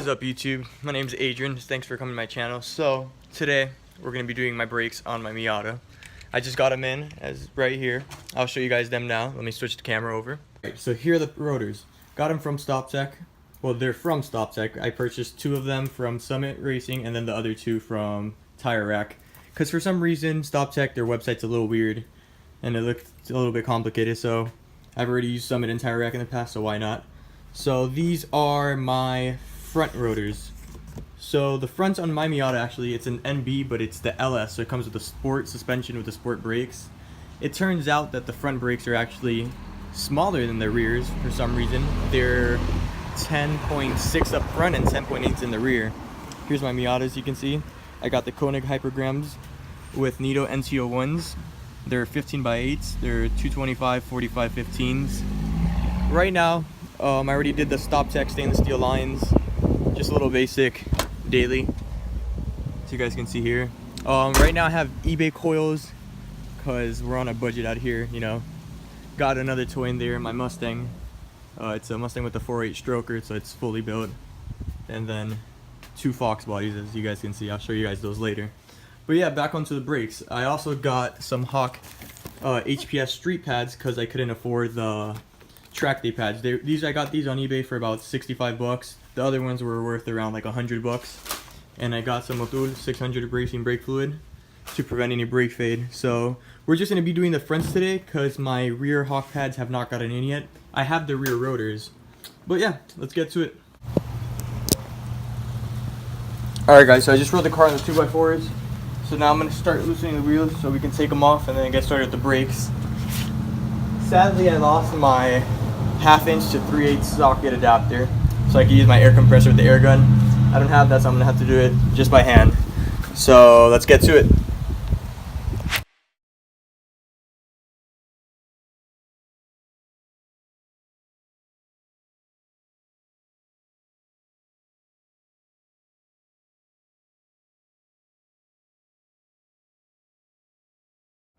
up, YouTube? My name's Adrian. Thanks for coming to my channel. So today we're gonna be doing my brakes on my Miata. I just got them in as right here. I'll show you guys them now. Let me switch the camera over. Right, so here are the rotors. Got them from StopTech. Well, they're from StopTech. I purchased 2 of them from Summit Racing and then the other 2 from Tire Rack. Because for some reason, StopTech, their website's a little weird and it looked a little bit complicated. So I've already used Summit and Tire Rack in the past, so why not? So these are my front rotors. So the front on my Miata, actually, it's an NB, but it's the LS, so it comes with a sport suspension with the sport brakes. It turns out that the front brakes are actually smaller than the rears for some reason. They're 10.6 up front and 10.8 in the rear. Here's my Miata, as you can see. I got the Koenig Hypergrams with Nito NT01s. They're 15x8s. They're 225 45 15s. Right now, I already did the StopTech stainless steel lines. Just a little basic daily, so you guys can see here. Right now I have eBay coils because we're on a budget out here, you know. Got another toy in there, my Mustang. It's a Mustang with a 4.8 stroker, so it's fully built. And then 2 Fox bodies, as you guys can see. I'll show you guys those later. But yeah, back onto the brakes. I also got some Hawk HPS street pads because I couldn't afford the track day pads. I got these on eBay for about 65 bucks. The other ones were worth around like 100 bucks. And I got some Motul 600 racing brake fluid to prevent any brake fade. So we're just going to be doing the fronts today because my rear Hawk pads have not gotten in yet. I have the rear rotors. But yeah, let's get to it. Alright guys, so I just rode the car on the 2x4s. So now I'm going to start loosening the wheels so we can take them off and then get started with the brakes. Sadly, I lost my 1/2" to 3/8 socket adapter, so I can use my air compressor with the air gun. I don't have that, so I'm gonna have to do it just by hand. So let's get to it.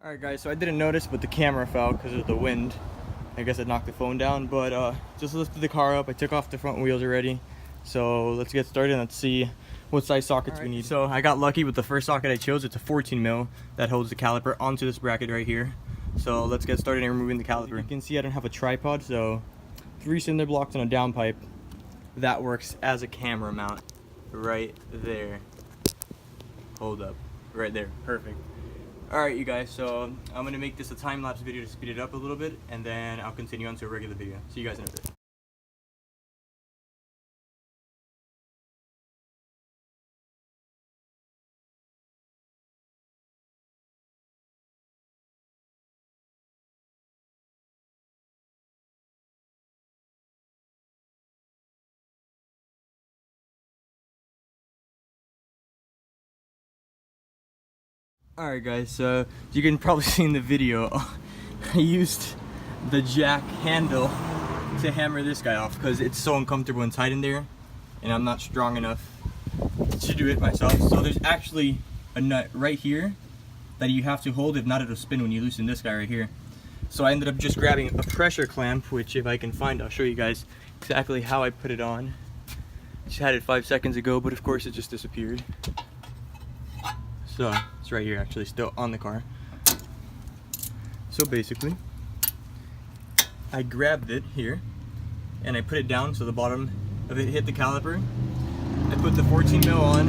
Alright guys, so I didn't notice, but the camera fell because of the wind. I guess I knocked the phone down, but just lifted the car up. I took off the front wheels already. So let's get started and let's see what size sockets we need. So I got lucky with the first socket I chose. It's a 14 mil that holds the caliper onto this bracket right here. So let's get started in removing the caliper. You can see I don't have a tripod, so 3 cinder blocks and a downpipe. That works as a camera mount right there. Hold up, right there, perfect. Alright you guys, so I'm going to make this a time-lapse video to speed it up a little bit, and then I'll continue on to a regular video. See you guys in a bit. Alright guys, so you can probably see in the video, I used the jack handle to hammer this guy off because it's so uncomfortable and tight in there, and I'm not strong enough to do it myself. So there's actually a nut right here that you have to hold, if not it'll spin when you loosen this guy right here. So I ended up just grabbing a pressure clamp, which if I can find, I'll show you guys exactly how I put it on. Just had it 5 seconds ago, but of course it just disappeared. So it's right here, actually, still on the car. So basically, I grabbed it here and I put it down so the bottom of it hit the caliper. I put the 14 mil on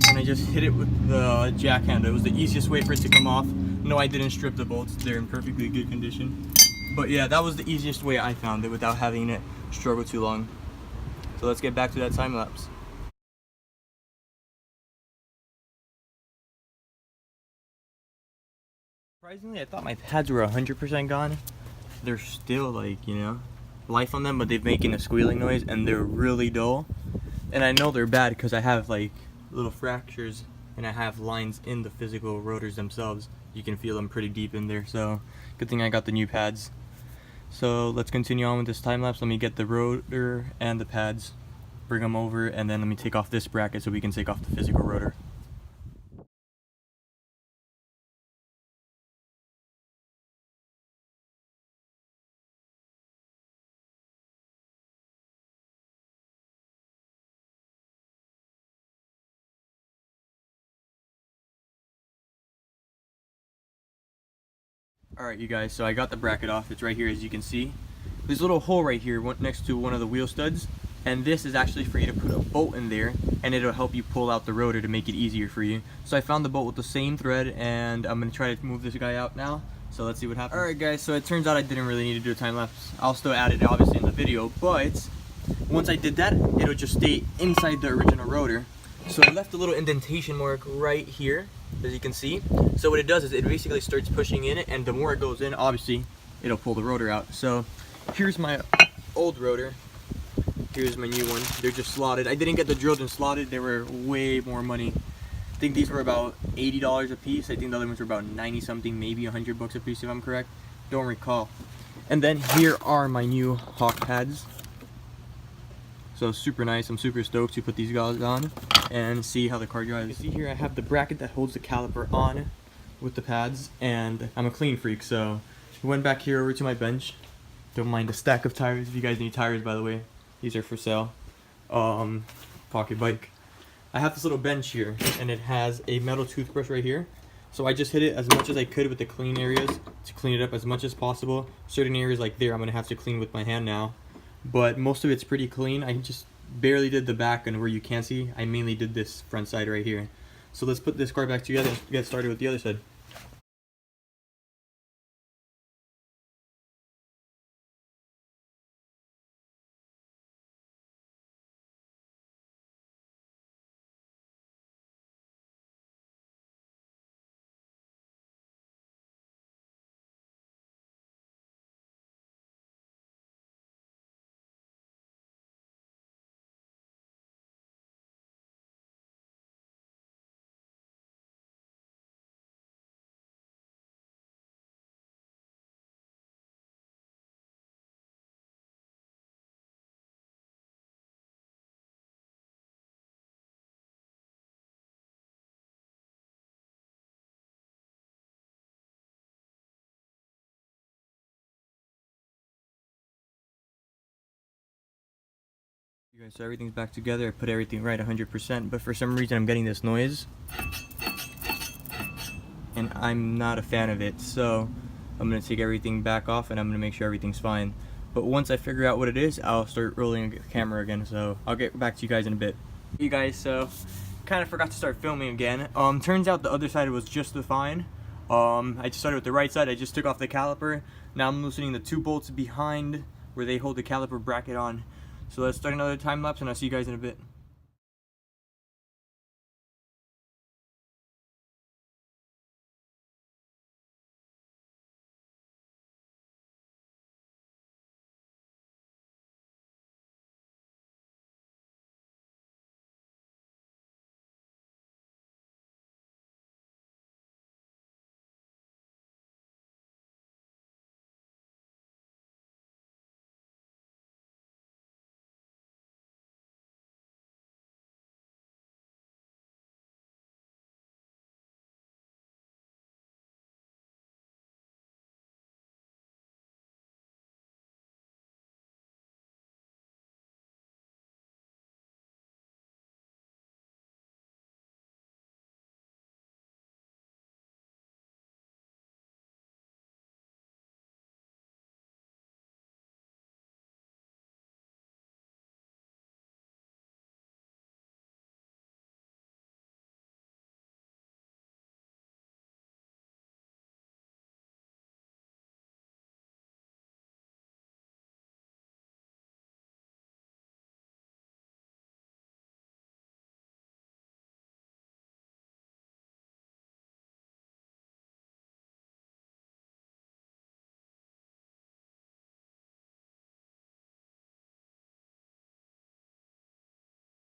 and I just hit it with the jack handle. It was the easiest way for it to come off. No, I didn't strip the bolts, they're in perfectly good condition. But yeah, that was the easiest way I found it without having it struggle too long. So let's get back to that time lapse. Surprisingly, I thought my pads were 100% gone. They're still like, you know, life on them, but they're making a squealing noise and they're really dull. And I know they're bad because I have like little fractures and I have lines in the physical rotors themselves. You can feel them pretty deep in there, so good thing I got the new pads. So let's continue on with this time lapse. Let me get the rotor and the pads, bring them over, and then let me take off this bracket so we can take off the physical rotor. Alright you guys, so I got the bracket off. It's right here as you can see. There's a little hole right here next to one of the wheel studs, and this is actually for you to put a bolt in there, and it'll help you pull out the rotor to make it easier for you. So I found the bolt with the same thread, and I'm going to try to move this guy out now. So let's see what happens. Alright guys, so it turns out I didn't really need to do a time lapse. I'll still add it obviously in the video, but once I did that, it'll just stay inside the original rotor. So I left a little indentation mark right here, as you can see. So what it does is it basically starts pushing in it, and the more it goes in, obviously, it'll pull the rotor out. So here's my old rotor. Here's my new one. They're just slotted. I didn't get the drilled and slotted. They were way more money. I think these were about $80 a piece. I think the other ones were about 90 something, maybe 100 bucks a piece if I'm correct. Don't recall. And then here are my new hawk pads. So super nice. I'm super stoked to put these guys on and see how the car drives. You see here I have the bracket that holds the caliper on with the pads, and I'm a clean freak, so I went back here over to my bench. Don't mind a stack of tires. If you guys need tires, by the way, these are for sale. Pocket bike. I have this little bench here, and it has a metal toothbrush right here. So I just hit it as much as I could with the clean areas to clean it up as much as possible. Certain areas like there I'm gonna have to clean with my hand now, but most of it's pretty clean. I just barely did the back, and where you can't see, I mainly did this front side right here. So let's put this car back together and get started with the other side. You guys, so everything's back together. I put everything right 100%, but for some reason I'm getting this noise, and I'm not a fan of it. So I'm gonna take everything back off, and I'm gonna make sure everything's fine. But once I figure out what it is, I'll start rolling the camera again. So I'll get back to you guys in a bit. You guys, so kind of forgot to start filming again. Turns out the other side was just fine. I just started with the right side. I just took off the caliper. Now I'm loosening the two bolts behind where they hold the caliper bracket on. So let's start another time lapse, and I'll see you guys in a bit.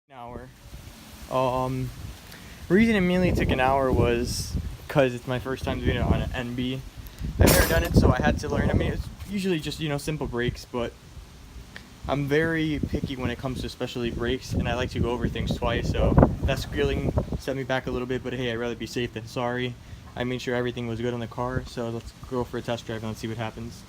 Hour. Reason it mainly took an hour was because it's my first time doing it on an NB. I've never done it, so I had to learn. I mean, it's usually just, you know, simple brakes, but I'm very picky when it comes to especially brakes, and I like to go over things twice, so that squealing set me back a little bit, but hey, I'd rather be safe than sorry. I made sure everything was good on the car, so let's go for a test drive and let's see what happens.